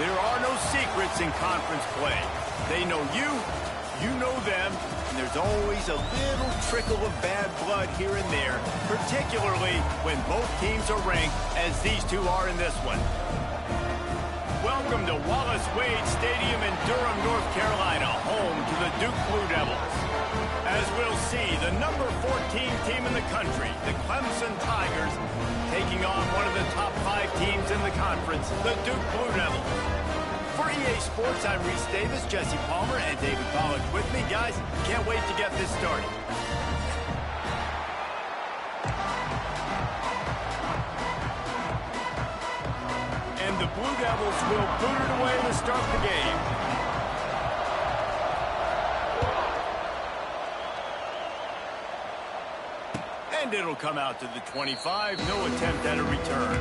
There are no secrets in conference play. They know you, you know them, and there's always a little trickle of bad blood here and there, particularly when both teams are ranked as these two are in this one. Welcome to Wallace Wade Stadium in Durham, North Carolina, home to the Duke Blue Devils. As we'll see, the number 14 team in the country, the Clemson Tigers, taking on one of the top 5 teams in the conference, the Duke Blue Devils. For EA Sports, I'm Reese Davis, Jesse Palmer, and David Pollack with me. Guys, can't wait to get this started. And the Blue Devils will boot it away to start the game. And it'll come out to the 25. No attempt at a return.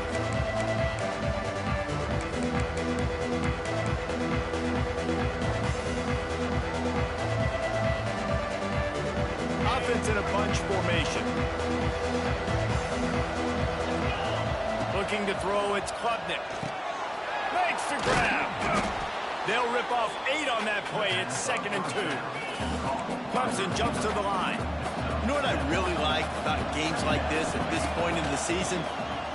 Offense in a bunch formation. Looking to throw, it's Klubnik. Makes the grab. They'll rip off 8 on that play. It's 2nd and 2. Clemson jumps to the line. You know what I really like about games like this at this point in the season?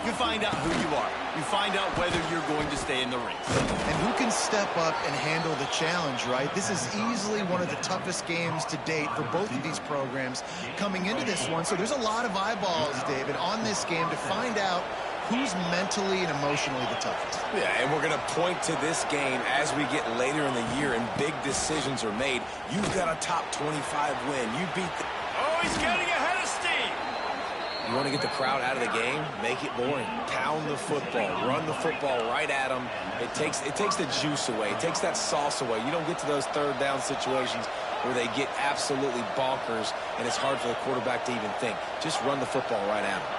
You find out who you are. You find out whether you're going to stay in the race. And who can step up and handle the challenge, right? This is easily one of the toughest games to date for both of these programs coming into this one. So there's a lot of eyeballs, David, on this game to find out who's mentally and emotionally the toughest. Yeah, and we're going to point to this game as we get later in the year and big decisions are made. You've got a top 25 win. You beat the... Oh, he's getting ahead of steam. You want to get the crowd out of the game? Make it boring. Pound the football. Run the football right at them. It takes the juice away. It takes that sauce away. You don't get to those third down situations where they get absolutely bonkers and it's hard for the quarterback to even think. Just run the football right at them.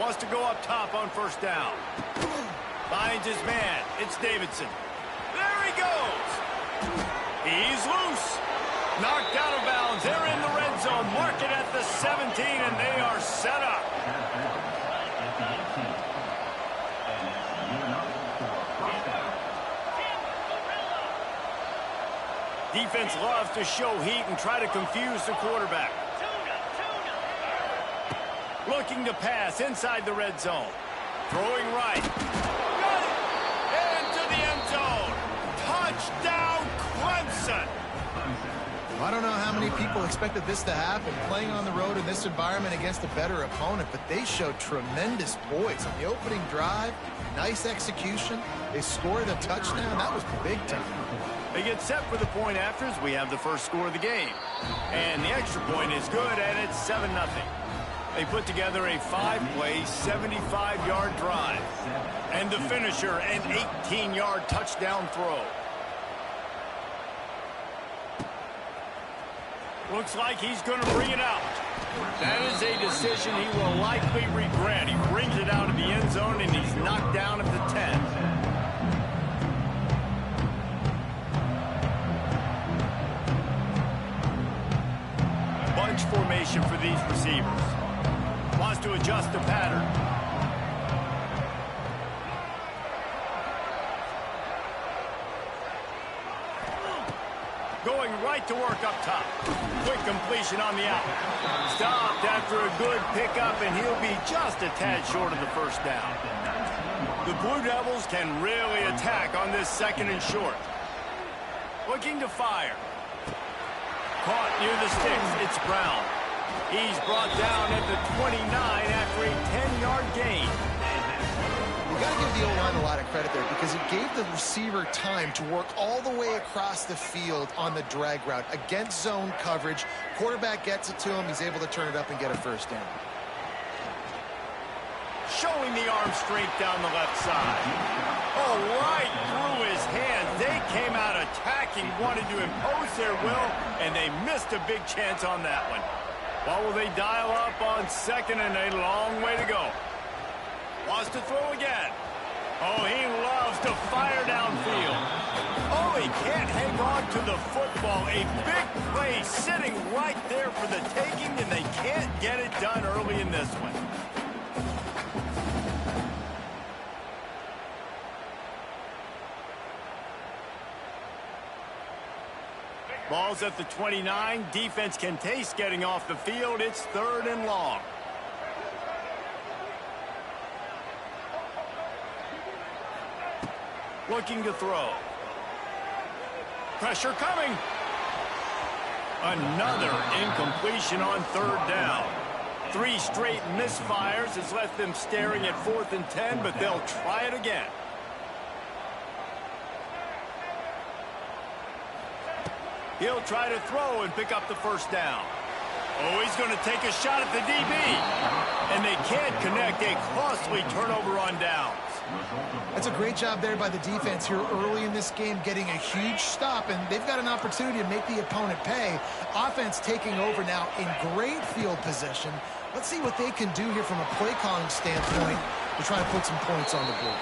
Wants to go up top on first down. Finds his man. It's Davidson. There he goes. He's loose. Knocked out of bounds. They're in the red zone. Mark it at the 17, and they are set up. Defense loves to show heat and try to confuse the quarterback. Looking to pass inside the red zone. Throwing right. Got it! Into the end zone. Touchdown, Clemson! I don't know how many people expected this to happen, playing on the road in this environment against a better opponent, but they showed tremendous poise on the opening drive. Nice execution. They scored a touchdown. That was big time. They get set for the point afters. We have the first score of the game. And the extra point is good, and it's 7-0. They put together a 5-play, 75-yard drive. And the finisher, an 18-yard touchdown throw. Looks like he's going to bring it out. That is a decision he will likely regret. He brings it out of the end zone, and he's knocked down at the 10. Bunch formation for these receivers. Wants to adjust the pattern. Going right to work up top. Quick completion on the out. Stopped after a good pickup, and he'll be just a tad short of the first down. The Blue Devils can really attack on this 2nd and short. Looking to fire. Caught near the sticks. It's Brown. He's brought down at the 29 after a 10-yard gain. You got to give the O-line a lot of credit there because it gave the receiver time to work all the way across the field on the drag route against zone coverage. Quarterback gets it to him. He's able to turn it up and get a first down. Showing the arm strength down the left side. Oh, right through his hands. They came out attacking, wanted to impose their will, and they missed a big chance on that one. What will they dial up on 2nd and a long way to go? Wants to throw again. Oh, he loves to fire downfield. Oh, he can't hang on to the football. A big play sitting right there for the taking, and they can't get it done early in this one. Ball's at the 29. Defense can taste getting off the field. It's 3rd and long. Looking to throw. Pressure coming. Another incompletion on 3rd down. 3 straight misfires has left them staring at 4th and 10, but they'll try it again. He'll try to throw and pick up the 1st down. Oh, he's going to take a shot at the DB. And they can't connect. A costly turnover on downs. That's a great job there by the defense here early in this game, getting a huge stop, and they've got an opportunity to make the opponent pay. Offense taking over now in great field position. Let's see what they can do here from a play calling standpoint to try to put some points on the board.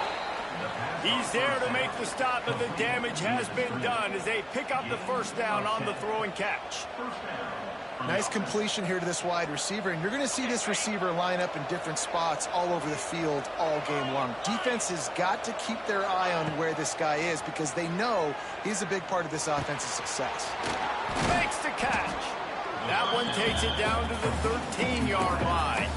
He's there to make the stop, but the damage has been done as they pick up the 1st down on the throw and catch. Nice completion here to this wide receiver, and you're going to see this receiver line up in different spots all over the field all game long. Defense has got to keep their eye on where this guy is because they know he's a big part of this offense's success. Makes the catch. That one takes it down to the 13-yard line.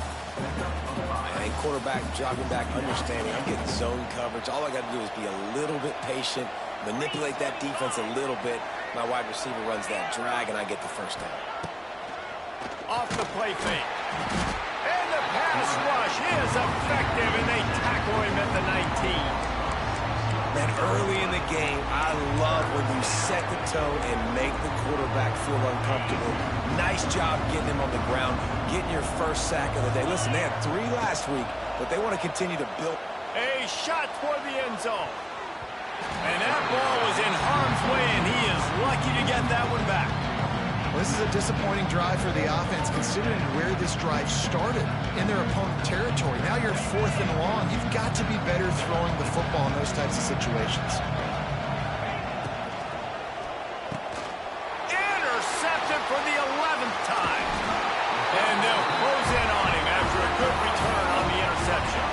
And quarterback dropping back, understanding I'm getting zone coverage. All I got to do is be a little bit patient, manipulate that defense a little bit. My wide receiver runs that drag, and I get the 1st down. Off the play fake. And the pass rush is effective, and they tackle him at the 19. Man, early in the game, I love when you set the tone and make the quarterback feel uncomfortable. Nice job getting him on the ground, getting your 1st sack of the day. Listen, they had 3 last week, but they want to continue to build. A shot toward the end zone. And that ball was in harm's way, and he is lucky to get that one back. Well, this is a disappointing drive for the offense, considering where this drive started in their opponent territory. Now you're 4th and long. You've got to be better throwing the football in those types of situations. Intercepted for the 11th time. And they'll close in on him after a good return on the interception.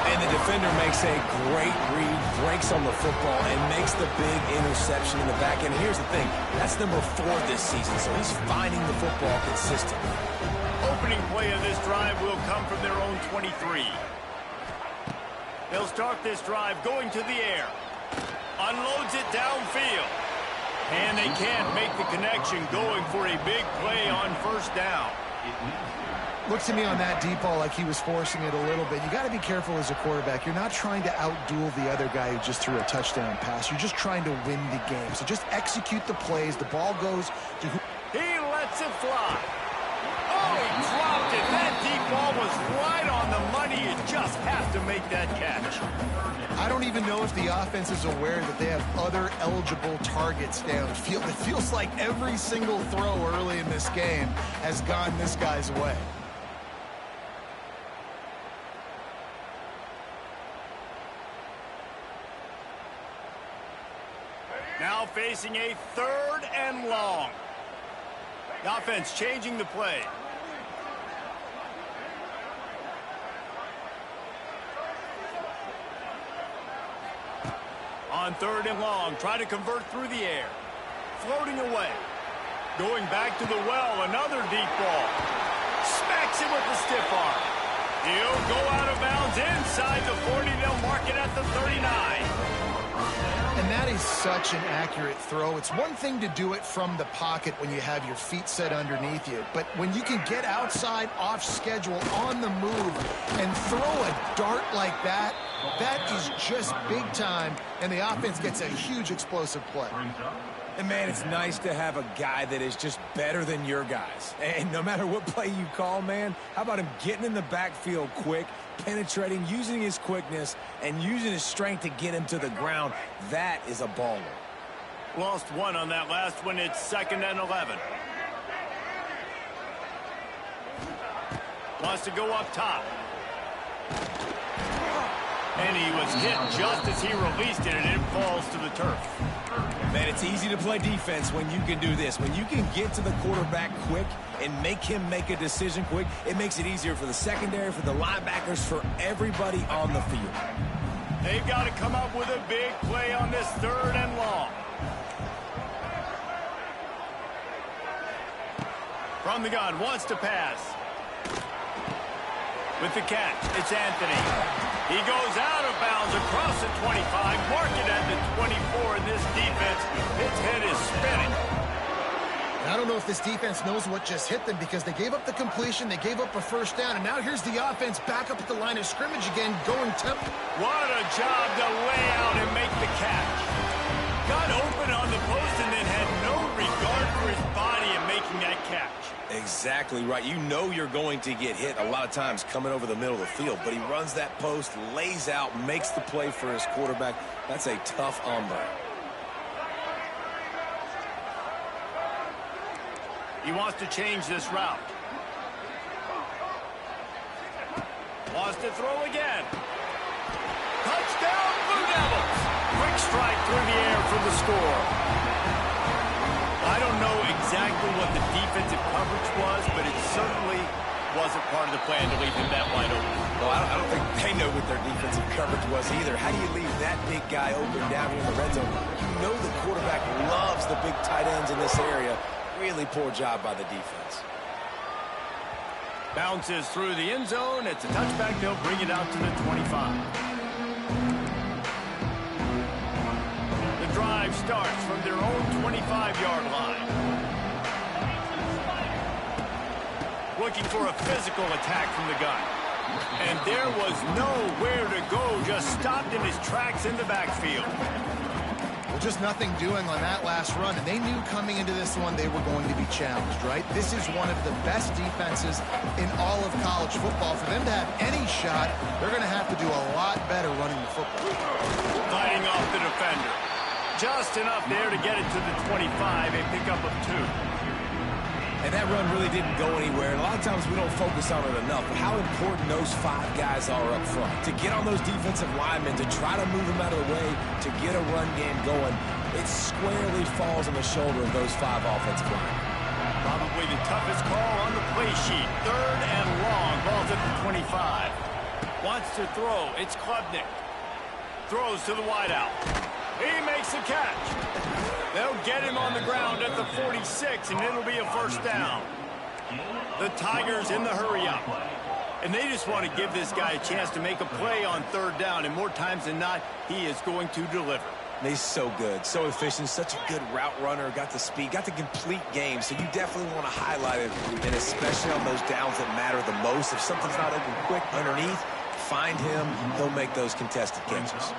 And the defender makes a great read, breaks on the football, and makes the big interception in the back end. And here's the thing, that's number 4 this season, so he's finding the football consistently. Opening play of this drive will come from their own 23. They'll start this drive going to the air. Unloads it downfield. And they can't make the connection, going for a big play on 1st down. Looks to me on that deep ball like he was forcing it a little bit. You got to be careful as a quarterback. You're not trying to outduel the other guy who just threw a touchdown pass. You're just trying to win the game. So just execute the plays. The ball goes to who. He lets it fly. Oh, he dropped it. That deep ball was right on the money. You just have to make that catch. I don't even know if the offense is aware that they have other eligible targets downfield. It feels like every single throw early in this game has gone this guy's way. Now facing a 3rd and long. The offense changing the play. On 3rd and long, try to convert through the air. Floating away. Going back to the well, another deep ball. Smacks it with the stiff arm. He'll go out of bounds inside the 40. They'll mark it at the 39. And that is such an accurate throw. It's one thing to do it from the pocket when you have your feet set underneath you, but when you can get outside, off schedule, on the move, and throw a dart like that, that is just big time, and the offense gets a huge explosive play. And, man, it's nice to have a guy that is just better than your guys. And no matter what play you call, man, how about him getting in the backfield quick, penetrating, using his quickness, and using his strength to get him to the ground? That is a baller. Lost 1 on that last one. It's 2nd and 11. Wants to go up top. And he was hit just as he released it, and it falls to the turf. Man, it's easy to play defense when you can do this. When you can get to the quarterback quick and make him make a decision quick, it makes it easier for the secondary, for the linebackers, for everybody on the field. They've got to come up with a big play on this 3rd and long. From the gun, wants to pass. With the catch, it's Anthony. He goes out of bounds across the 25, mark it at the 24, and this defense, its head is spinning. I don't know if this defense knows what just hit them because they gave up the completion, they gave up a first down, and now here's the offense back up at the line of scrimmage again, going temp. What a job to lay out and make the catch. Got open on the post and then had no regard for his body in making that catch. Exactly right. You know you're going to get hit a lot of times coming over the middle of the field, but he runs that post, lays out, makes the play for his quarterback. That's a tough hombre. He wants to change this route. Wants to throw again. Touchdown, Blue Devils! Quick strike through the air for the score. I don't know exactly what the defensive coverage was, but it certainly wasn't part of the plan to leave him that wide open. Well, I don't think they know what their defensive coverage was either. How do you leave that big guy open down here in the red zone? You know the quarterback loves the big tight ends in this area. Really poor job by the defense. Bounces through the end zone. It's a touchback. They'll bring it out to the 25. The drive starts from their own 25-yard line. Looking for a physical attack from the gun. And there was nowhere to go. Just stopped in his tracks in the backfield. Just nothing doing on that last run, and they knew coming into this one they were going to be challenged, right? This is one of the best defenses in all of college football. For them to have any shot, they're going to have to do a lot better running the football. Fighting off the defender. Just enough there to get it to the 25, a pickup of 2. And that run really didn't go anywhere. And a lot of times we don't focus on it enough, but how important those 5 guys are up front. To get on those defensive linemen, to try to move them out of the way, to get a run game going, it squarely falls on the shoulder of those 5 offensive linemen. Probably the toughest call on the play sheet. 3rd and long, ball's at the 25. Wants to throw, it's Klubnik. Throws to the wideout. He makes the catch. They'll get him on the ground at the 46, and it'll be a first down. The Tigers in the hurry-up. And they just want to give this guy a chance to make a play on 3rd down, and more times than not, he is going to deliver. He's so good, so efficient, such a good route runner, got the speed, got the complete game, so you definitely want to highlight it, and especially on those downs that matter the most. If something's not open quick underneath, find him, he'll make those contested catches.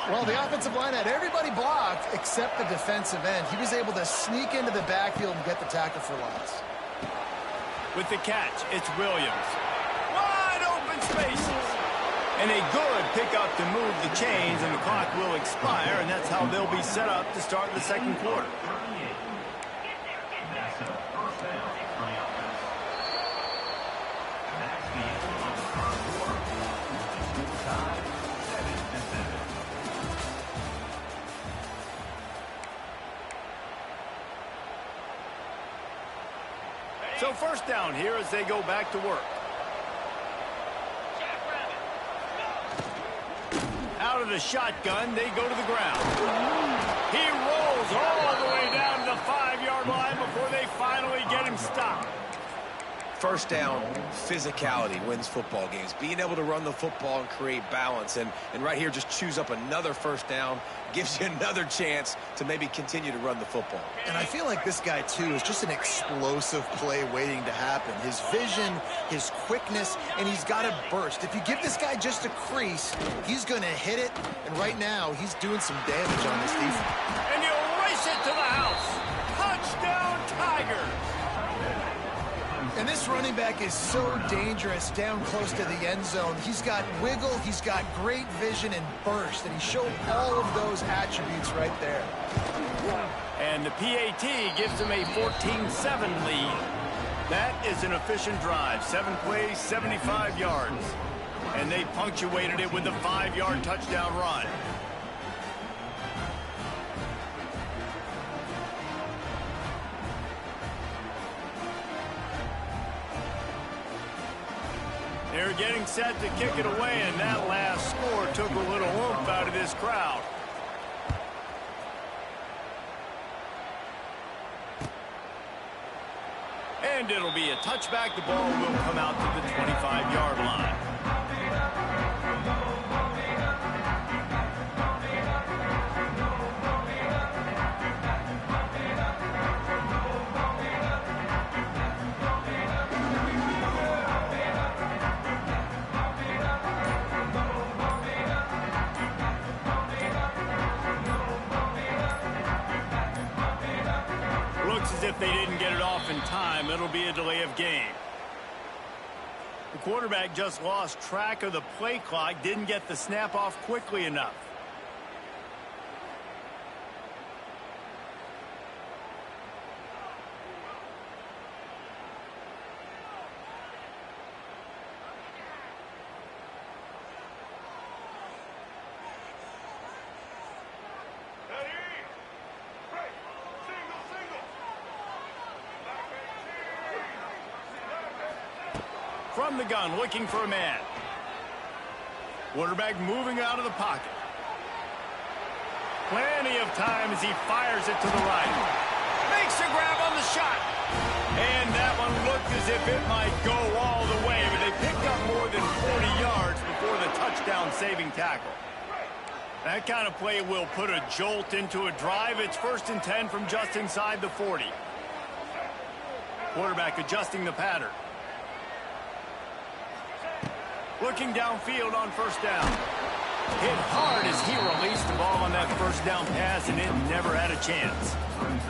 Well, the offensive line had everybody blocked except the defensive end. He was able to sneak into the backfield and get the tackle for loss. With the catch, it's Williams. Wide open spaces. And a good pickup to move the chains, and the clock will expire, and that's how they'll be set up to start the second quarter. So first down here as they go back to work. Out of the shotgun, they go to the ground. He rolls all the way down to the 5-yard line before they finally get him stopped. First down, physicality wins football games. Being able to run the football and create balance. And right here, just choose up another first down. Gives you another chance to maybe continue to run the football. And I feel like this guy, too, is just an explosive play waiting to happen. His vision, his quickness, and he's got a burst. If you give this guy just a crease, he's going to hit it. And right now, he's doing some damage on this defense. And he'll race it to the house. Touchdown, Tigers. And this running back is so dangerous down close to the end zone. He's got wiggle, he's got great vision and burst, and he showed all of those attributes right there. And the PAT gives him a 14-7 lead. That is an efficient drive. 7 plays, 75 yards. And they punctuated it with a 5-yard touchdown run. They're getting set to kick it away, and that last score took a little oomph out of this crowd. And And it'll be a touchback. The ball will come out to the 25-yard line. Looks as if they didn't get it off in time. It'll be a delay of game. The quarterback just lost track of the play clock, didn't get the snap off quickly enough. From the gun, looking for a man. Quarterback moving out of the pocket. Plenty of time as he fires it to the right. Makes a grab on the shot. And that one looked as if it might go all the way, but they picked up more than 40 yards before the touchdown-saving tackle. That kind of play will put a jolt into a drive. It's 1st and 10 from just inside the 40. Quarterback adjusting the pattern. Looking downfield on 1st down. Hit hard as he released the ball on that 1st down pass, and it never had a chance.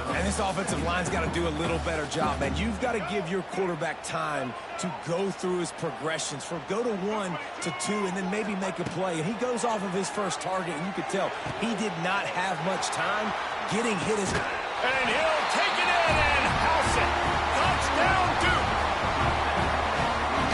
And this offensive line's got to do a little better job, man. You've got to give your quarterback time to go through his progressions. From go to 1 to 2 and then maybe make a play. And he goes off of his first target, and you could tell he did not have much time getting hit. And he'll take it in and house it. Touchdown, Duke.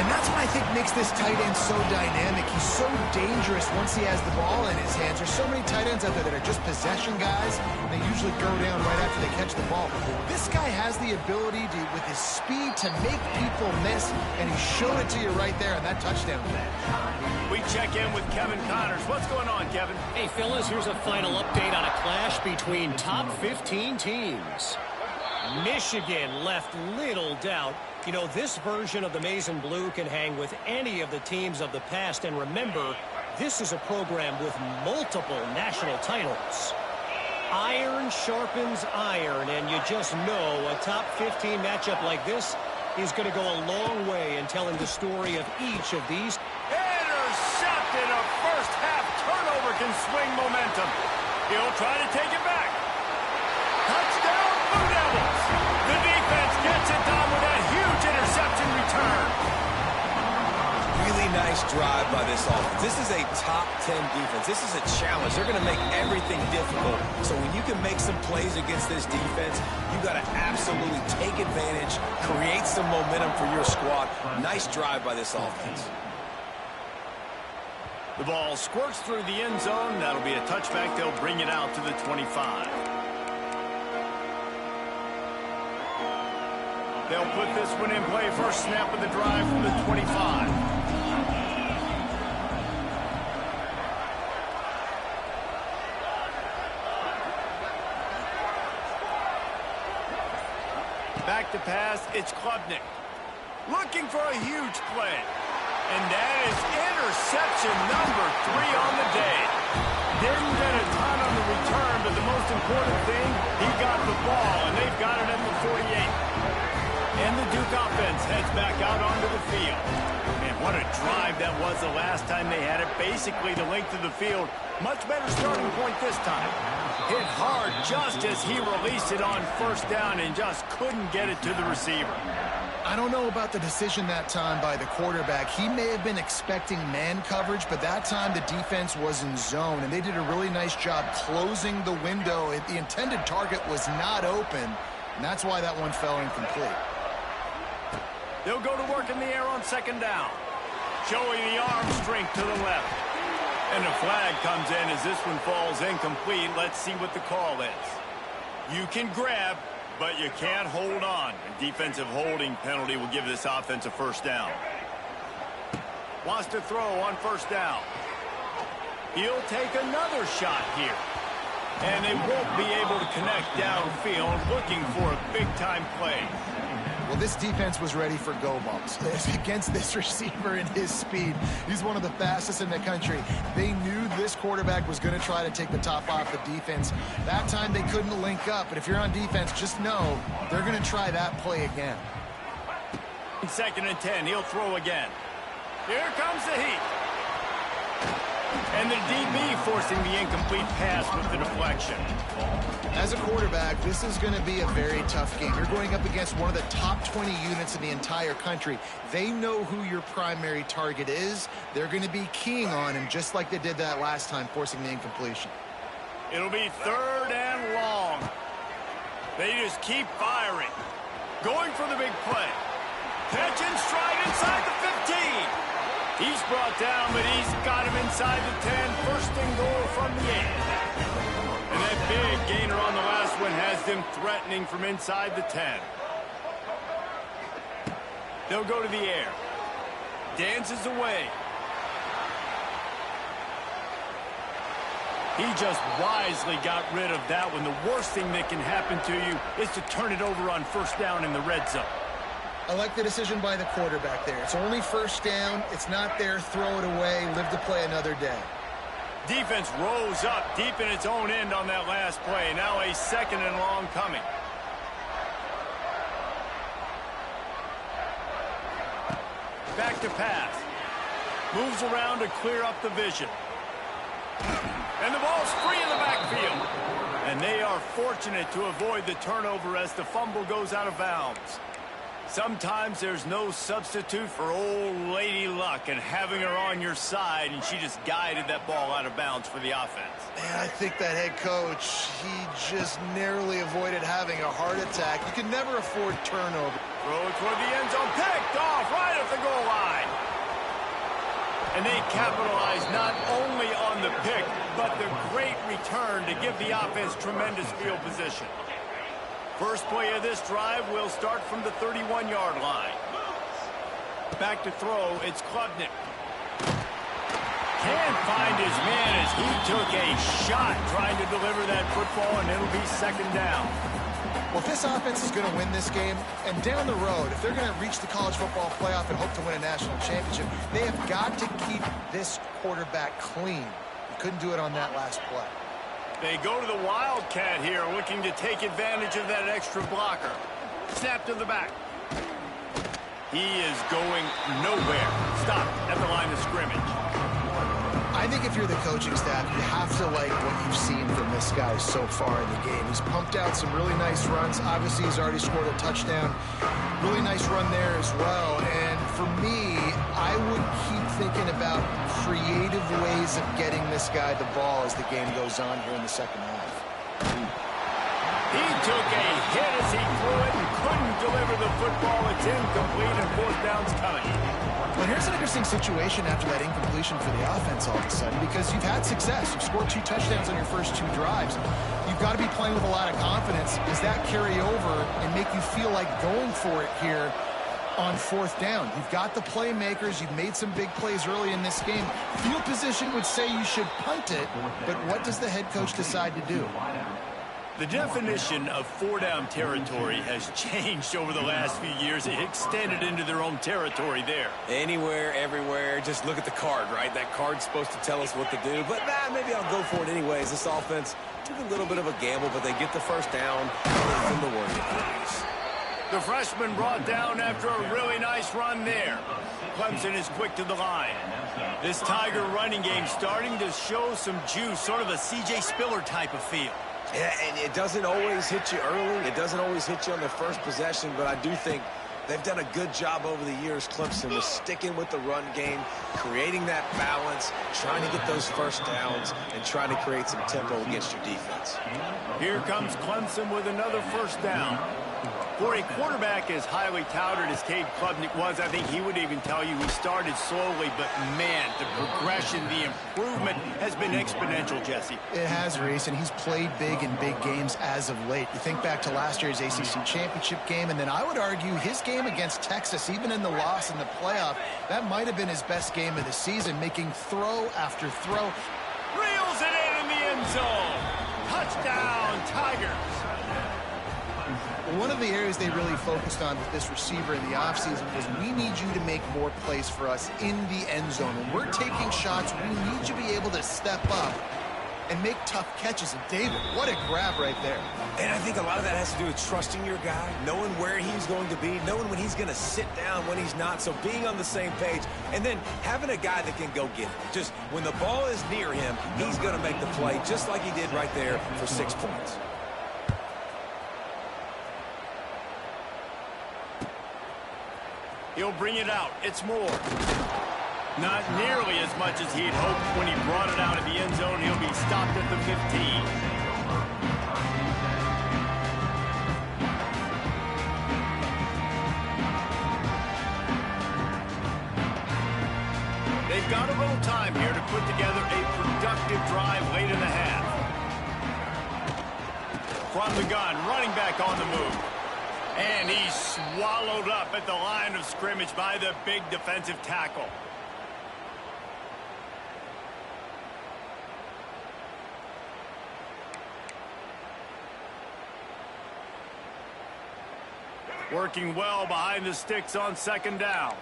And that's what I think makes this tight end so dynamic. He's so dangerous once he has the ball in his hands. There's so many tight ends out there that are just possession guys. They usually go down right after they catch the ball. This guy has the ability to, with his speed, to make people miss, and he showed it to you right there on that touchdown play. We check in with Kevin Connors. What's going on, Kevin? Hey, fellas, here's a final update on a clash between top 15 teams. Michigan left little doubt. You know, this version of the Maize and Blue can hang with any of the teams of the past. And remember, this is a program with multiple national titles. Iron sharpens iron, and you just know a top 15 matchup like this is going to go a long way in telling the story of each of these. Intercepted. A first-half turnover can swing momentum. He'll try to take it back. Touchdown, Blue Devils. The defense gets it done with a huge interception return. Really nice drive by this offense. This is a top 10 defense. This is a challenge. They're going to make everything difficult. So when you can make some plays against this defense, you got to absolutely take advantage, create some momentum for your squad. Nice drive by this offense. The ball squirts through the end zone. That'll be a touchback. They'll bring it out to the 25. They'll put this one in play. First snap of the drive from the 25. Back to pass. It's Klubnik. Looking for a huge play. And that is interception number 3 on the day. Didn't get a ton on the return, but the most important thing, he got the ball, and they've got it at the 48. And the Duke offense heads back out onto the field. And what a drive that was the last time they had it. Basically the length of the field. Much better starting point this time. Hit hard just as he released it on 1st down and just couldn't get it to the receiver. I don't know about the decision that time by the quarterback. He may have been expecting man coverage, but that time the defense was in zone, and they did a really nice job closing the window. The intended target was not open, and that's why that one fell incomplete. They'll go to work in the air on 2nd down. Showing the arm strength to the left. And a flag comes in as this one falls incomplete. Let's see what the call is. You can grab, but you can't hold on. A defensive holding penalty will give this offense a 1st down. Wants to throw on 1st down. He'll take another shot here. And they won't be able to connect downfield, looking for a big-time play. Well, this defense was ready for go balls. Against this receiver and his speed, he's one of the fastest in the country. They knew this quarterback was going to try to take the top off the defense. That time they couldn't link up, but if you're on defense, just know they're going to try that play again. 2nd and 10, he'll throw again. Here comes the heat. And the DB forcing the incomplete pass with the deflection. As a quarterback, this is going to be a very tough game. You're going up against one of the top 20 units in the entire country. They know who your primary target is. They're going to be keying on him just like they did that last time, forcing the incompletion. It'll be 3rd and long. They just keep firing. Going for the big play. Catch and stride inside the 15. He's brought down, but he's got him inside the 10. 1st and goal from the 8. And that big gainer on the last one has them threatening from inside the 10. They'll go to the air. Dances away. He just wisely got rid of that one. The worst thing that can happen to you is to turn it over on 1st down in the red zone. I like the decision by the quarterback there. It's only 1st down. It's not there. Throw it away. Live to play another day. Defense rose up deep in its own end on that last play. Now a 2nd and long coming. Back to pass. Moves around to clear up the vision. And the ball's free in the backfield. And they are fortunate to avoid the turnover as the fumble goes out of bounds. Sometimes there's no substitute for old lady luck and having her on your side, and she just guided that ball out of bounds for the offense. Man, I think that head coach, he just narrowly avoided having a heart attack. You can never afford turnover. Throw it toward the end zone, picked off right at the goal line. And they capitalize not only on the pick, but the great return to give the offense tremendous field position. First play of this drive will start from the 31-yard line. Back to throw, it's Klubnik. Can't find his man as he took a shot trying to deliver that football, and it'll be 2nd down. Well, if this offense is going to win this game, and down the road, if they're going to reach the college football playoff and hope to win a national championship, they have got to keep this quarterback clean. They couldn't do it on that last play. They go to the Wildcat here, looking to take advantage of that extra blocker. Snap to the back. He is going nowhere. Stop at the line of scrimmage. I think if you're the coaching staff, you have to like what you've seen from this guy so far in the game. He's pumped out some really nice runs. Obviously, he's already scored a touchdown. Really nice run there as well. And for me, I would keep thinking about creative ways of getting this guy the ball as the game goes on here in the 2nd half. He took a hit as he threw it and couldn't deliver the football. It's incomplete and 4th down's coming. Well, here's an interesting situation after that incompletion for the offense all of a sudden, because you've had success. You've scored 2 touchdowns on your first 2 drives. You've got to be playing with a lot of confidence. Does that carry over and make you feel like going for it here on 4th down? You've got the playmakers. You've made some big plays early in this game. Field position would say you should punt it, but what does the head coach decide to do? The definition of 4-down territory has changed over the last few years. It extended into their own territory there. Anywhere, everywhere, just look at the card, right? That card's supposed to tell us what to do, but maybe I'll go for it anyways. This offense took a little bit of a gamble, but they get the 1st down. Nothing to worry about. The freshman brought down after a really nice run there. Clemson is quick to the line. This Tiger running game starting to show some juice, sort of a C.J. Spiller type of feel. Yeah, and it doesn't always hit you early. It doesn't always hit you on the first possession, but I do think they've done a good job over the years, Clemson, with sticking with the run game, creating that balance, trying to get those 1st downs, and trying to create some tempo against your defense. Here comes Clemson with another 1st down. For a quarterback as highly touted as Cade Klubnik was, I think he would even tell you he started slowly, but man, the progression, the improvement has been exponential, Jesse. It has, Reese, and he's played big in big games as of late. You think back to last year's ACC championship game, and then I would argue his game against Texas, even in the loss in the playoff, that might have been his best game of the season, making throw after throw. Reels it in the end zone. Touchdown, Tigers. One of the areas they really focused on with this receiver in the offseason was we need you to make more plays for us in the end zone. When we're taking shots, we need you to be able to step up and make tough catches. And David, what a grab right there. And I think a lot of that has to do with trusting your guy, knowing where he's going to be, knowing when he's going to sit down, when he's not. So being on the same page, and then having a guy that can go get it. Just when the ball is near him, he's going to make the play just like he did right there for 6 points. He'll bring it out. It's Moore. Not nearly as much as he'd hoped when he brought it out of the end zone. He'll be stopped at the 15. They've got a little time here to put together a productive drive late in the half. From the gun, running back on the move. And he's swallowed up at the line of scrimmage by the big defensive tackle. Working well behind the sticks on second down.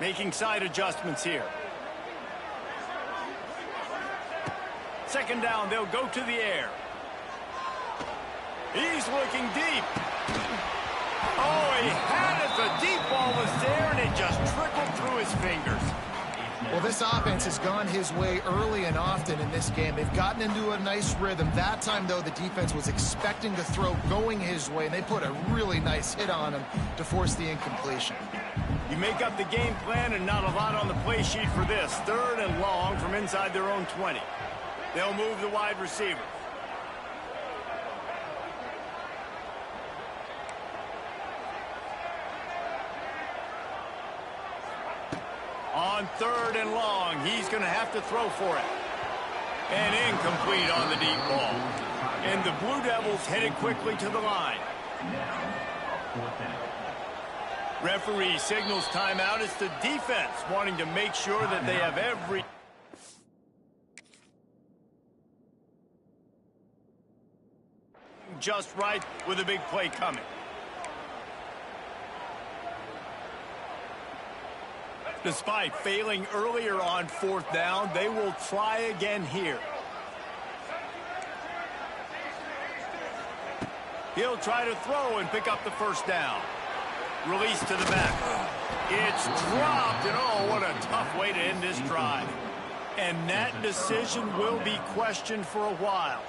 Making side adjustments here. Second down, they'll go to the air. He's looking deep. Oh, he had it. The deep ball was there, and it just trickled through his fingers. Well, this offense has gone his way early and often in this game. They've gotten into a nice rhythm. That time, though, the defense was expecting the throw going his way, and they put a really nice hit on him to force the incompletion. You make up the game plan and not a lot on the play sheet for this. 3rd and long from inside their own 20. They'll move the wide receiver. On 3rd and long, he's going to have to throw for it. And incomplete on the deep ball. And the Blue Devils headed quickly to the line. Referee signals timeout. It's the defense wanting to make sure that they have every... just right with a big play coming. Despite failing earlier on 4th down, they will try again here. He'll try to throw and pick up the 1st down. Release to the back. It's dropped, and oh, what a tough way to end this drive. And that decision will be questioned for a while.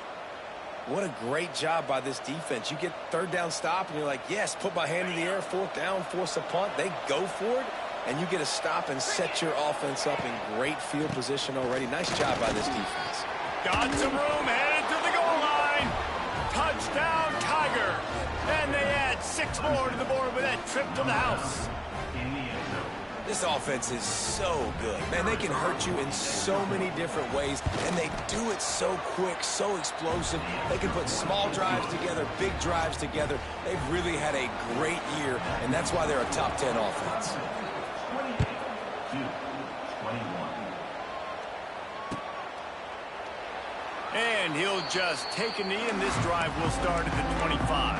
What a great job by this defense. You get 3rd down stop, and you're like, yes, put my hand in the air, 4th down, force a punt. They go for it. And you get a stop and set your offense up in great field position already. Nice job by this defense. Got some room, headed to the goal line. Touchdown, Tiger. And they add 6 more to the board with that trip to the house. This offense is so good. Man, they can hurt you in so many different ways, and they do it so quick, so explosive. They can put small drives together, big drives together. They've really had a great year, and that's why they're a top 10 offense. And he'll just take a knee, and this drive will start at the 25.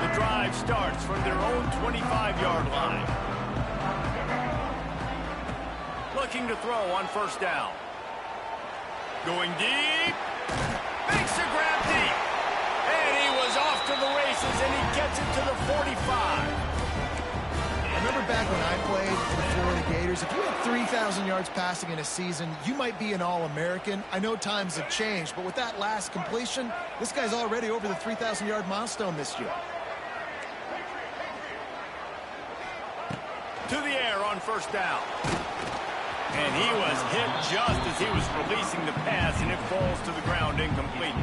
The drive starts from their own 25-yard line. Looking to throw on 1st down. Going deep. Makes a grab deep. And he was off to the races, and he gets it to the 45. Remember back when I played for the Florida Gators, if you had 3,000 yards passing in a season, you might be an All-American. I know times have changed, but with that last completion, this guy's already over the 3,000-yard milestone this year. To the air on 1st down. And he was hit just as he was releasing the pass, and it falls to the ground incomplete.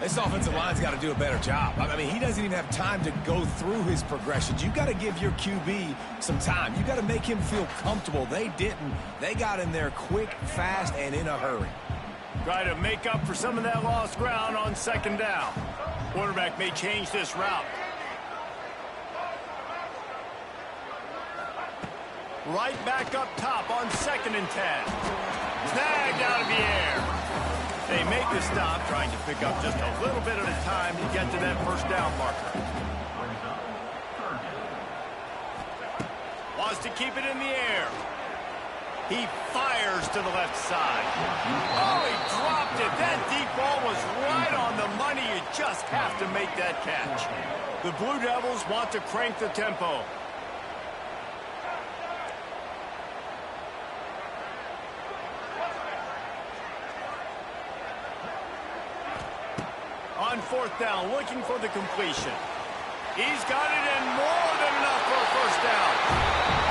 This offensive line's got to do a better job. I mean, he doesn't even have time to go through his progressions. You've got to give your QB some time. You've got to make him feel comfortable. They didn't. They got in there quick, fast, and in a hurry. Try to make up for some of that lost ground on 2nd down. Quarterback may change this route. Right back up top on 2nd and 10. Snagged out of the air. They make the stop, trying to pick up just a little bit at a time to get to that first down marker. Wants to keep it in the air. He fires to the left side. Oh, he dropped it. That deep ball was right on the money. You just have to make that catch. The Blue Devils want to crank the tempo. On fourth down, looking for the completion. He's got it in, more than enough for a first down.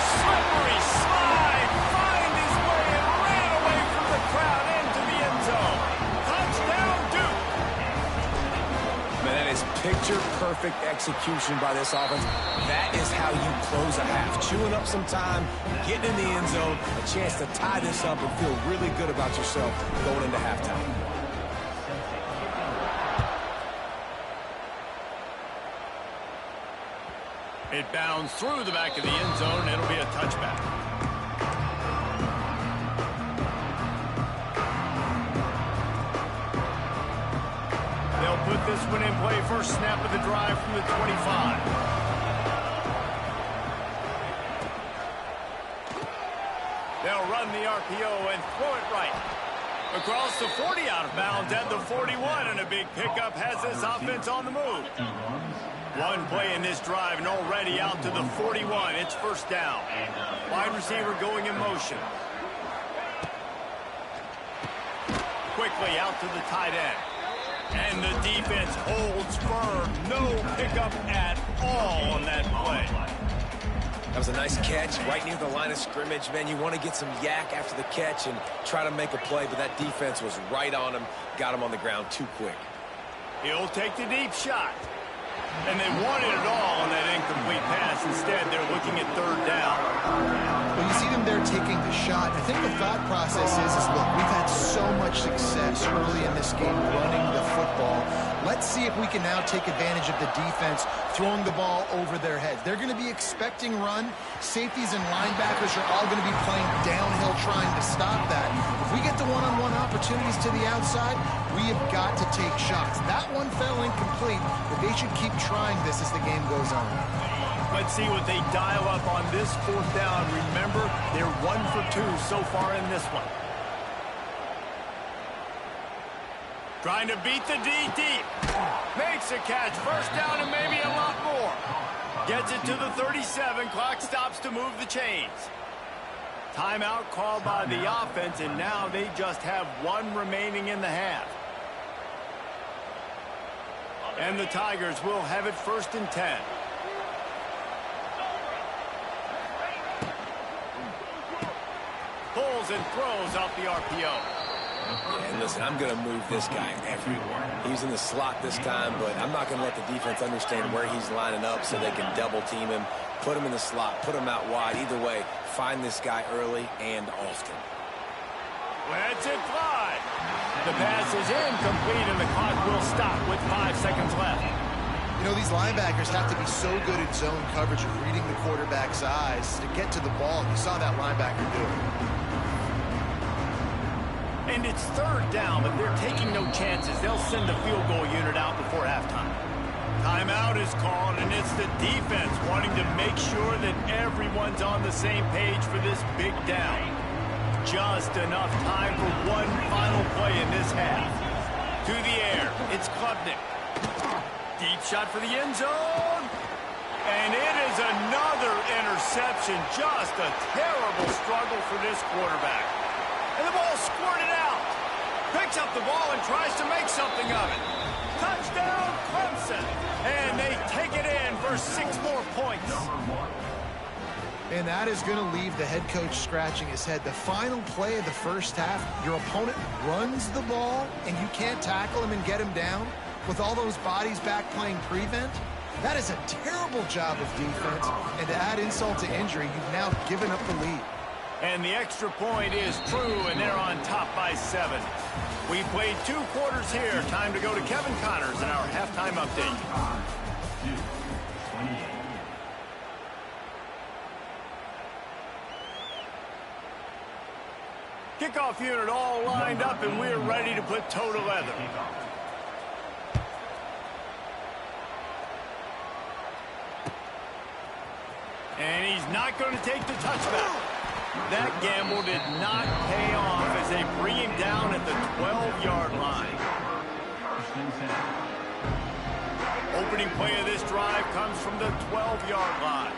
Slippery slide, find his way and ran away from the crowd into the end zone. Touchdown, Duke. Man, that is picture-perfect execution by this offense. That is how you close a half. Chewing up some time, getting in the end zone, a chance to tie this up and feel really good about yourself going into halftime. It bounds through the back of the end zone. It'll be a touchback. They'll put this one in play. First snap of the drive from the 25. They'll run the RPO and throw it right. Across the 40, out of bounds at the 41, and a big pickup has this offense on the move. One play in this drive and already out to the 41. It's first down. Wide receiver going in motion. Quickly out to the tight end. And the defense holds firm. No pickup at all on that play. That was a nice catch right near the line of scrimmage. Man, you want to get some yak after the catch and try to make a play, but that defense was right on him. Got him on the ground too quick. He'll take the deep shot. And they wanted it all on that incomplete pass. Instead, they're looking at third down. Well, you see them there taking the shot. I think the thought process is look, we've had so much success early in this game running the football. Let's see if we can now take advantage of the defense throwing the ball over their heads. They're going to be expecting run. Safeties and linebackers are all going to be playing downhill trying to stop that. If we get the one-on-one opportunities to the outside, we have got to take shots. That one fell incomplete, but they should keep trying this as the game goes on. Let's see what they dial up on this fourth down. Remember, they're 1 for 2 so far in this one. Trying to beat the D deep. Makes a catch. First down and maybe a lot more. Gets it to the 37. Clock stops to move the chains. Timeout called by the offense, and now they just have one remaining in the half. And the Tigers will have it first and 10. Pulls and throws off the RPO. And listen, I'm going to move this guy everywhere. He's in the slot this time, but I'm not going to let the defense understand where he's lining up so they can double team him, put him in the slot, put him out wide. Either way, find this guy early and often. Lets it fly. The pass is incomplete, and the clock will stop with 5 seconds left. You know, these linebackers have to be so good at zone coverage of reading the quarterback's eyes to get to the ball. You saw that linebacker do it. And it's third down, but they're taking no chances. They'll send the field goal unit out before halftime. Timeout is called, and it's the defense wanting to make sure that everyone's on the same page for this big down. Just enough time for one final play in this half. To the air, it's Klubnik. Deep shot for the end zone. And it is another interception. Just a terrible struggle for this quarterback. And the ball squirted out. Picks up the ball and tries to make something of it. Touchdown, Clemson. And they take it in for 6 more points. And that is going to leave the head coach scratching his head. The final play of the first half, your opponent runs the ball, and you can't tackle him and get him down with all those bodies back playing prevent. That is a terrible job of defense. And to add insult to injury, you've now given up the lead. And the extra point is true, and they're on top by 7. We played 2 quarters here. Time to go to Kevin Connors in our halftime update. Kickoff unit all lined up, and we're ready to put toe to leather. And he's not going to take the touchback. That gamble did not pay off as they bring him down at the 12-yard line. Opening play of this drive comes from the 12-yard line.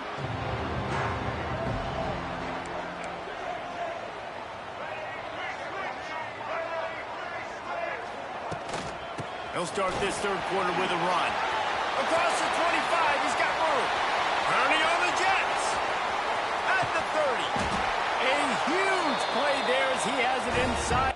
He'll start this third quarter with a run. Across the 25, he's got room. Turning on the Jets. At the 30. A huge play there as he has it inside.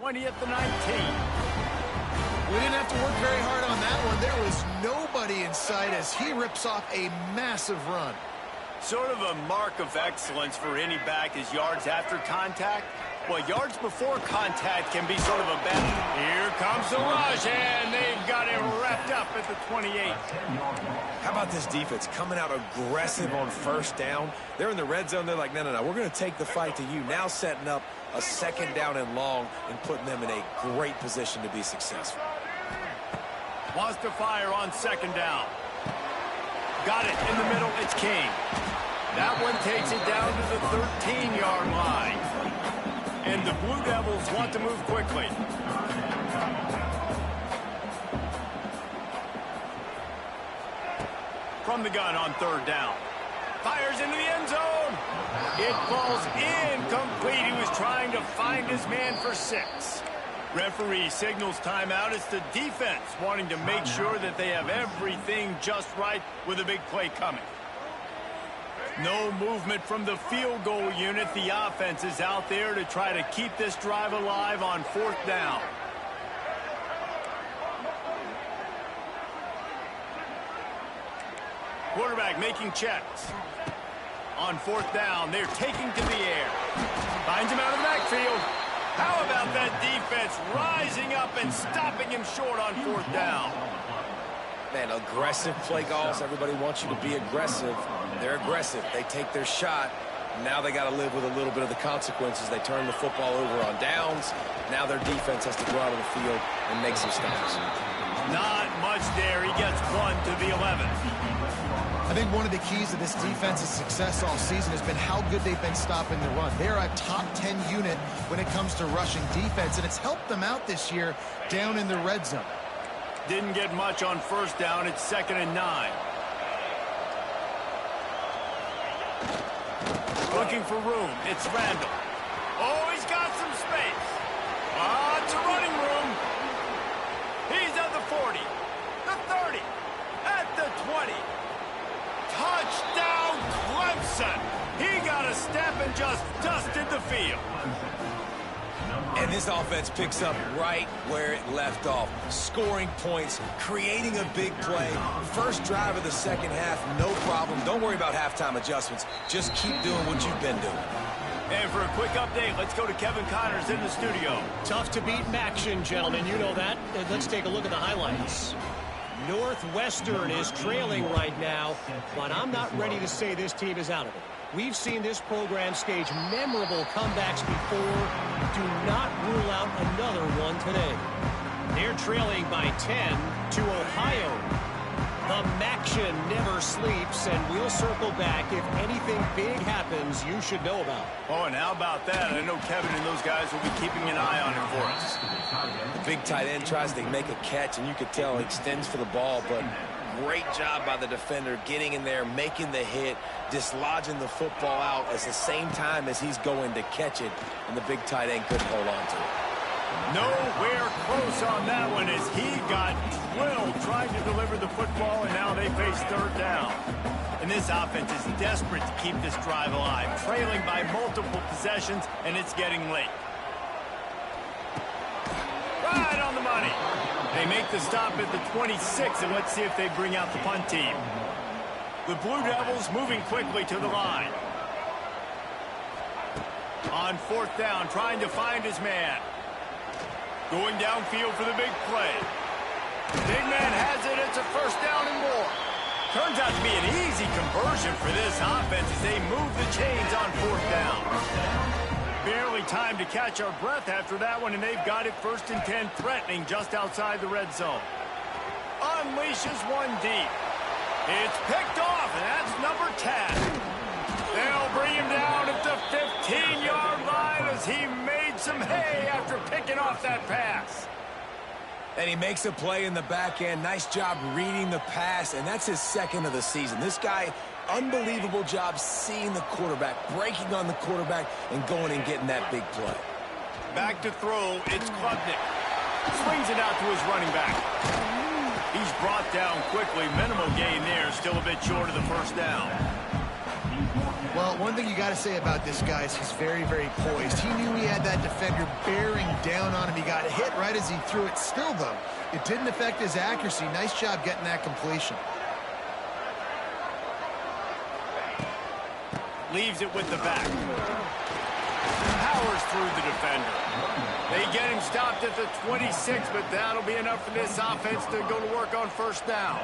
At the 19. We didn't have to work very hard on that one. There was nobody in sight as he rips off a massive run. Sort of a mark of excellence for any back is yards after contact. Well, yards before contact can be sort of a bad. Here comes the rush, and they've got it wrapped up at the 28. How about this defense coming out aggressive on first down? They're in the red zone. They're like, no, we're going to take the fight to you. Now setting up a second down and long and putting them in a great position to be successful. Wants to fire on second down. Got it in the middle. It's King. That one takes it down to the 13-yard line. And the Blue Devils want to move quickly. From the gun on third down. Fires into the end zone. It falls incomplete. He was trying to find his man for 6. Referee signals timeout. It's the defense wanting to make sure that they have everything just right with a big play coming. No movement from the field goal unit. The offense is out there to try to keep this drive alive on fourth down. Quarterback making checks. On fourth down, they're taking to the air. Finds him out of the backfield. How about that defense rising up and stopping him short on fourth down? Man, aggressive play calls. Everybody wants you to be aggressive. They're aggressive. They take their shot. Now they got to live with a little bit of the consequences. They turn the football over on downs. Now their defense has to go out on the field and make some stops. Not much there. He gets one to the 11. I think one of the keys to this defense's success all season has been how good they've been stopping the run. They're a top 10 unit when it comes to rushing defense, and it's helped them out this year down in the red zone. Didn't get much on first down. It's 2nd and 9. Looking for room. It's Randall. Oh, he's got some space. It's a running room. He's at the 40, the 30, at the 20. Touchdown, Clemson. He got a step and just dusted the field. And this offense picks up right where it left off. Scoring points, creating a big play. First drive of the second half, no problem. Don't worry about halftime adjustments. Just keep doing what you've been doing. And for a quick update, let's go to Kevin Connors in the studio. Tough to beat Maction, gentlemen. You know that. Let's take a look at the highlights. Northwestern is trailing right now, but I'm not ready to say this team is out of it. We've seen this program stage memorable comebacks before. Do not rule out another one today. They're trailing by 10 to Ohio. The Maction never sleeps, and we'll circle back if anything big happens you should know about. Oh, and how about that? I know Kevin and those guys will be keeping an eye on it for us. The big tight end tries to make a catch, and you could tell he extends for the ball, but great job by the defender getting in there, making the hit, dislodging the football out at the same time as he's going to catch it, and the big tight end couldn't hold on to it. Nowhere close on that one as he got drilled trying to deliver the football, and now they face third down. And this offense is desperate to keep this drive alive, trailing by multiple possessions, and it's getting late. Right on the money. They make the stop at the 26, and let's see if they bring out the punt team. The Blue Devils moving quickly to the line. On fourth down, trying to find his man. Going downfield for the big play. Big man has it. It's a first down and more. Turns out to be an easy conversion for this offense as they move the chains on fourth down. Barely time to catch our breath after that one, and they've got it 1st and 10, threatening just outside the red zone. Unleashes one deep. It's picked off, and that's number 10. They'll bring him down at the 15-yard line as he made some hay after picking off that pass. And he makes a play in the back end. Nice job reading the pass, and that's his 2nd of the season. This guy, unbelievable job seeing the quarterback, breaking on the quarterback, and going and getting that big play. Back to throw, it's Klubnik. Swings it out to his running back. He's brought down quickly. Minimal gain there, still a bit short of the first down. Well, one thing you got to say about this guy is he's very, very poised. He knew he had that defender bearing down on him. He got hit right as he threw it. Still, though, it didn't affect his accuracy. Nice job getting that completion. Leaves it with the back. Powers through the defender. They get him stopped at the 26, but that'll be enough for this offense to go to work on first down.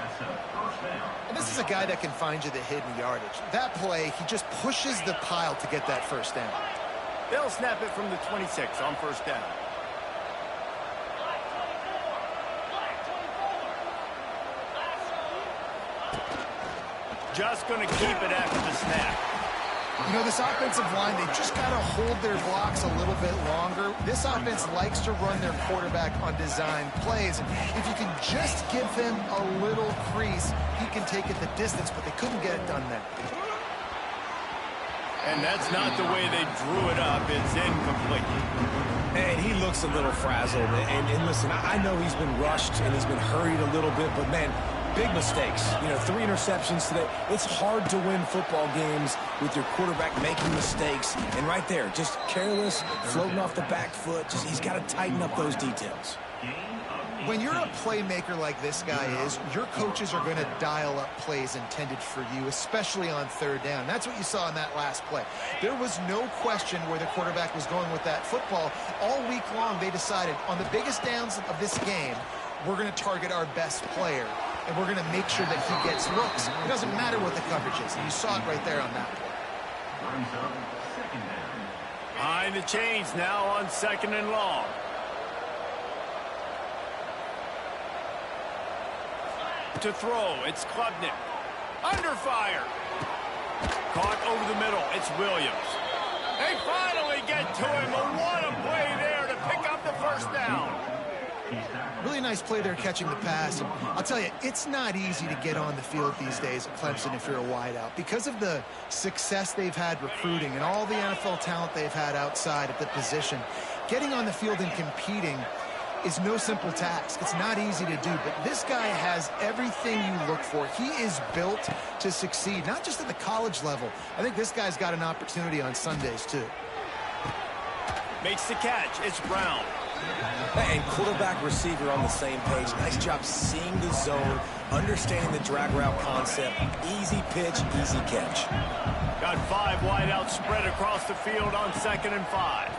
And this is a guy that can find you the hidden yardage. That play, he just pushes the pile to get that first down. They'll snap it from the 26 on first down. Just going to keep it after the snap. You know, this offensive line, they just got to hold their blocks a little bit longer. This offense likes to run their quarterback on design plays. And if you can just give him a little crease, he can take it the distance, but they couldn't get it done there. And that's not the way they drew it up. It's incomplete. And he looks a little frazzled. And listen, I know he's been rushed and he's been hurried a little bit, but, man, big mistakes. You know, 3 interceptions today. It's hard to win football games with your quarterback making mistakes. And right there, just careless, floating off the back foot. Just he's got to tighten up those details. When you're a playmaker like this guy is, your coaches are going to dial up plays intended for you, especially on third down. That's what you saw in that last play. There was no question where the quarterback was going with that football. All week long, they decided on the biggest downs of this game, we're going to target our best player, and we're going to make sure that he gets looks. It doesn't matter what the coverage is, and you saw it right there on that play. Behind the chains now on 2nd and long. To throw, it's Klubnik. Under fire. Caught over the middle, it's Williams. They finally get to him, and what a play there to pick up the first down. Really nice play there catching the pass. And I'll tell you, it's not easy to get on the field these days at Clemson if you're a wideout. Because of the success they've had recruiting and all the NFL talent they've had outside at the position, getting on the field and competing is no simple task. It's not easy to do, but this guy has everything you look for. He is built to succeed, not just at the college level. I think this guy's got an opportunity on Sundays, too. Makes the catch. It's Brown. And quarterback receiver on the same page. Nice job seeing the zone, understanding the drag route concept. Easy pitch, easy catch. Got 5 wideouts spread across the field on 2nd and 5.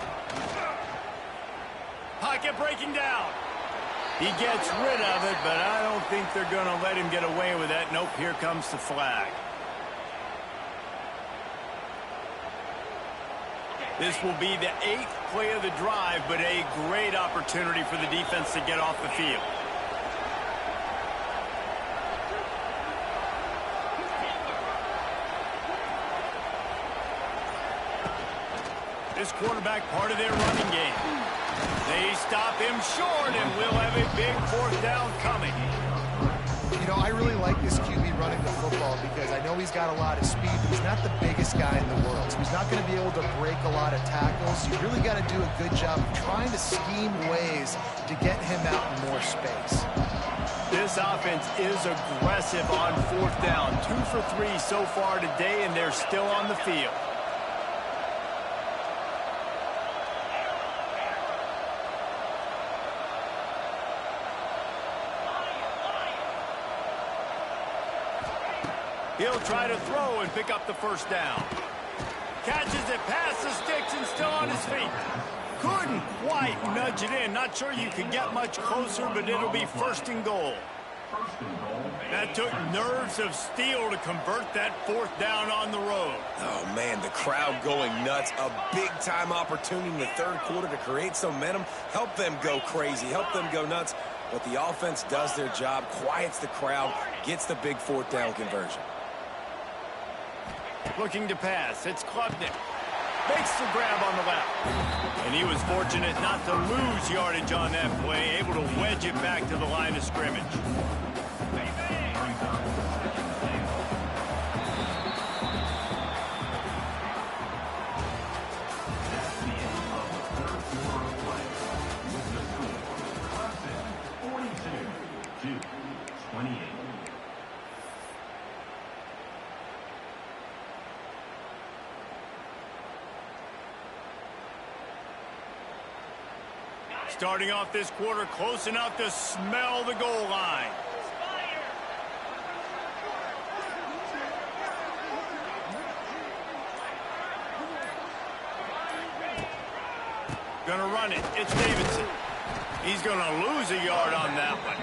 Pocket breaking down. He gets rid of it, but I don't think they're going to let him get away with that. Nope, here comes the flag. This will be the 8th play of the drive, but a great opportunity for the defense to get off the field. This quarterback part of their running game. They stop him short, and we'll have a big 4th down coming. You know, I really like this QB running the football because I know he's got a lot of speed, but he's not the biggest guy in the world. So he's not going to be able to break a lot of tackles. You really got to do a good job of trying to scheme ways to get him out in more space. This offense is aggressive on 4th down. 2 for 3 so far today, and they're still on the field. He'll try to throw and pick up the first down. Catches it past the sticks and still on his feet. Couldn't quite nudge it in. Not sure you could get much closer, but it'll be first and goal. That took nerves of steel to convert that fourth down on the road. Oh, man, the crowd going nuts. A big-time opportunity in the third quarter to create some momentum. Help them go crazy. Help them go nuts. But the offense does their job, quiets the crowd, gets the big fourth down conversion. Looking to pass. It's Klubnik. Makes the grab on the left. And he was fortunate not to lose yardage on that play, able to wedge it back to the line of scrimmage. Starting off this quarter close enough to smell the goal line. Gonna run it. It's Davidson. He's gonna lose a yard on that one.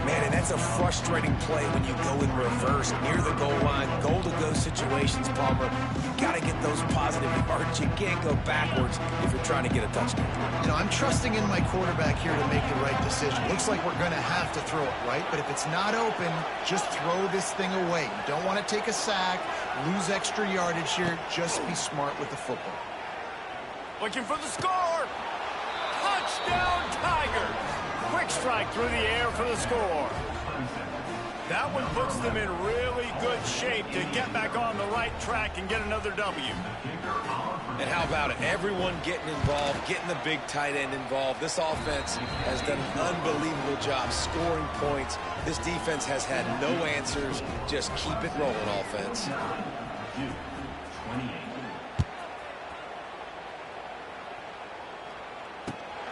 Man, and that's a frustrating play when you go in reverse near the goal line, goal-to-go situations, Palmer. You got to get those positive yards. You can't go backwards if you're trying to get a touchdown. You know, I'm trusting in my quarterback here to make the right decision. Looks like we're going to have to throw it, right? But if it's not open, just throw this thing away. You don't want to take a sack, lose extra yardage here. Just be smart with the football. Looking for the score. Touchdown, Tigers. Quick strike through the air for the score. That one puts them in really good shape to get back on the right track and get another W. And how about it? Everyone getting involved, getting the big tight end involved. This offense has done an unbelievable job scoring points. This defense has had no answers. Just keep it rolling, offense.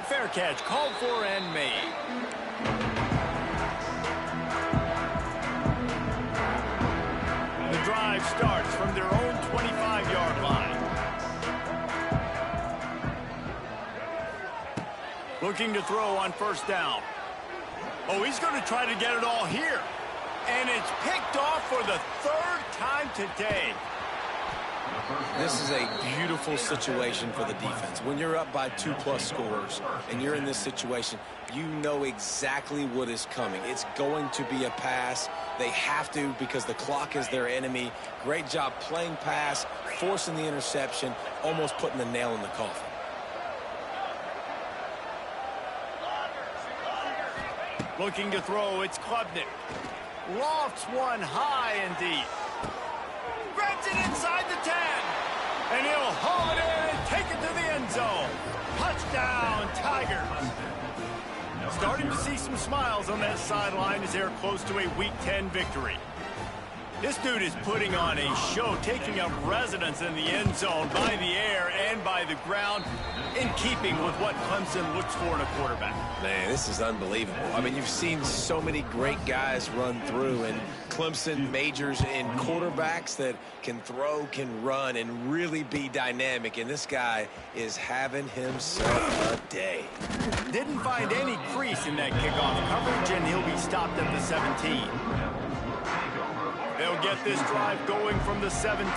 Fair catch, called for and made. The drive starts from their own 25-yard line. Looking to throw on first down. Oh, he's going to try to get it all here. And it's picked off for the third time today. This is a beautiful situation for the defense. When you're up by 2+ scores and you're in this situation, you know exactly what is coming. It's going to be a pass. They have to because the clock is their enemy. Great job playing pass, forcing the interception, almost putting the nail in the coffin. Looking to throw, it's Klubnik. Lofts one high and deep. Grabs it inside the 10. And he'll haul it in and take it to the end zone. Touchdown, Tigers. Starting to see some smiles on that sideline as they're close to a Week 10 victory. This dude is putting on a show, taking up residence in the end zone by the air and by the ground, in keeping with what Clemson looks for in a quarterback. Man, this is unbelievable. I mean, you've seen so many great guys run through, and Clemson majors in quarterbacks that can throw, can run, and really be dynamic, and this guy is having himself a day. Didn't find any crease in that kickoff coverage, and he'll be stopped at the 17. They'll get this drive going from the 17.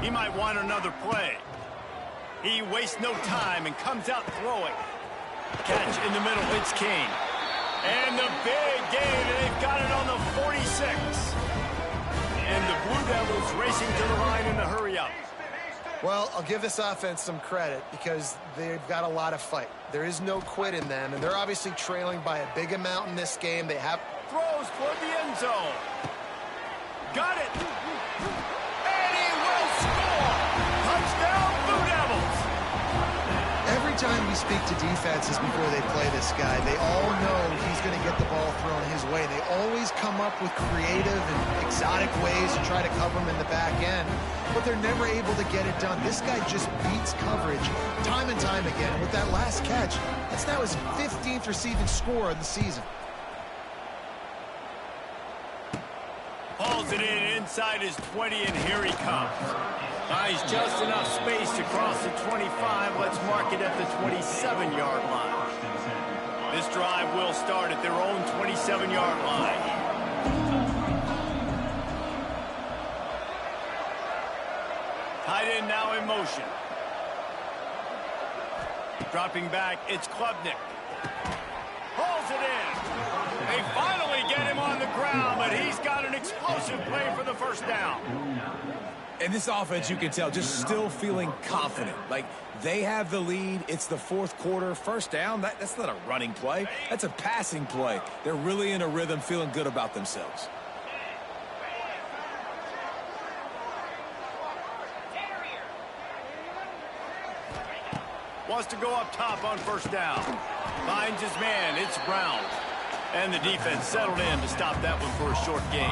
He might want another play. He wastes no time and comes out throwing. Catch in the middle, it's King. And the big gain, and they've got it on the 46. And the Blue Devils racing to the line in the hurry up. Well, I'll give this offense some credit because they've got a lot of fight. There is no quit in them, and they're obviously trailing by a big amount in this game. They have throws toward the end zone. Got it. And he will score. Touchdown, Blue Devils. Every time we speak to defenses before they play this guy, they all know he's going to get the ball thrown his way. They always come up with creative and exotic ways to try to cover him in the back end, but they're never able to get it done. This guy just beats coverage time and time again. With that last catch, that's now his 15th receiving score of the season. Hauls it in inside his 20, and here he comes. Buys just enough space to cross the 25. Let's mark it at the 27-yard line. This drive will start at their own 27-yard line. Tight end now in motion. Dropping back, it's Klubnik. Hauls it in. They finally get him on the ground, but he's got an explosive play for the first down. And this offense, you can tell, just still feeling confident. Like, they have the lead. It's the fourth quarter. First down, that's not a running play. That's a passing play. They're really in a rhythm, feeling good about themselves. Wants to go up top on first down. Finds his man. It's Brown. And the defense settled in to stop that one for a short gain.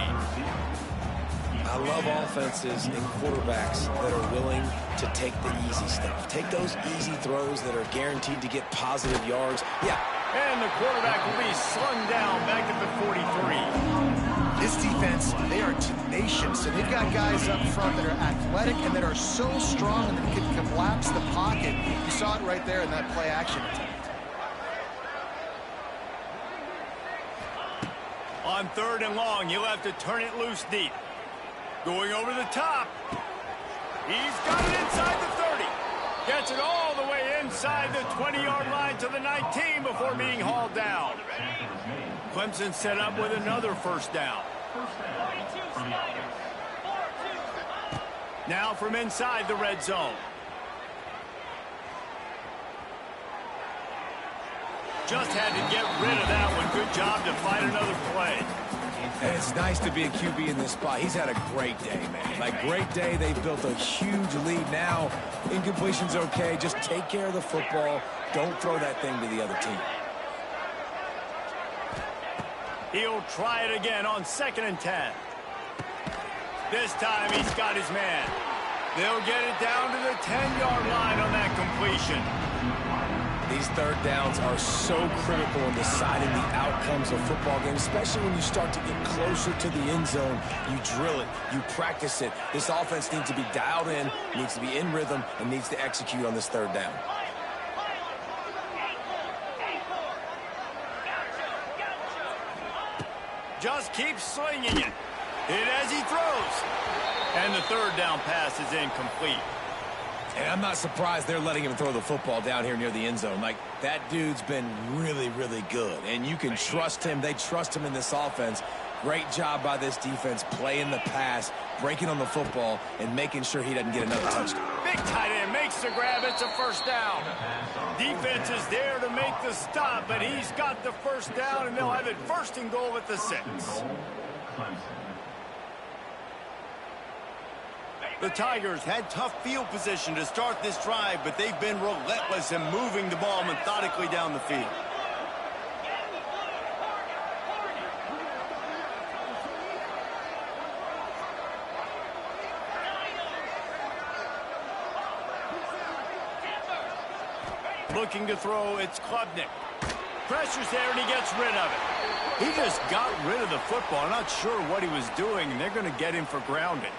I love offenses and quarterbacks that are willing to take the easy stuff. Take those easy throws that are guaranteed to get positive yards. Yeah. And the quarterback will be slung down back at the 43. This defense, they are tenacious, and they've got guys up front that are athletic and that are so strong and that can collapse the pocket. You saw it right there in that play action attempt. On 3rd and long, you'll have to turn it loose deep. Going over the top. He's got it inside the 30. Gets it all the way inside the 20-yard line to the 19 before being hauled down. Clemson set up with another first down. Now from inside the red zone. Just had to get rid of that one. Good job to find another play. And it's nice to be a QB in this spot. He's had a great day, man. Like, great day. They've built a huge lead now. Incompletion's okay. Just take care of the football. Don't throw that thing to the other team. He'll try it again on 2nd and 10. This time he's got his man. They'll get it down to the 10-yard line on that completion. These third downs are so critical in deciding the outcomes of football games, especially when you start to get closer to the end zone. You drill it, you practice it. This offense needs to be dialed in, needs to be in rhythm, and needs to execute on this third down. Just keep slinging it. Hit as he throws. And the third down pass is incomplete. And I'm not surprised they're letting him throw the football down here near the end zone. Like, that dude's been really, really good. And you can trust him. They trust him in this offense. Great job by this defense playing the pass, breaking on the football, and making sure he doesn't get another touchdown. Big tight end makes the grab. It's a first down. Defense is there to make the stop, but he's got the first down, and they'll have it 1st and goal at the 6. The Tigers had tough field position to start this drive, but they've been relentless in moving the ball methodically down the field. Looking to throw, it's Klubnik. Pressure's there, and he gets rid of it. He just got rid of the football. I'm not sure what he was doing, and they're going to get him for grounding.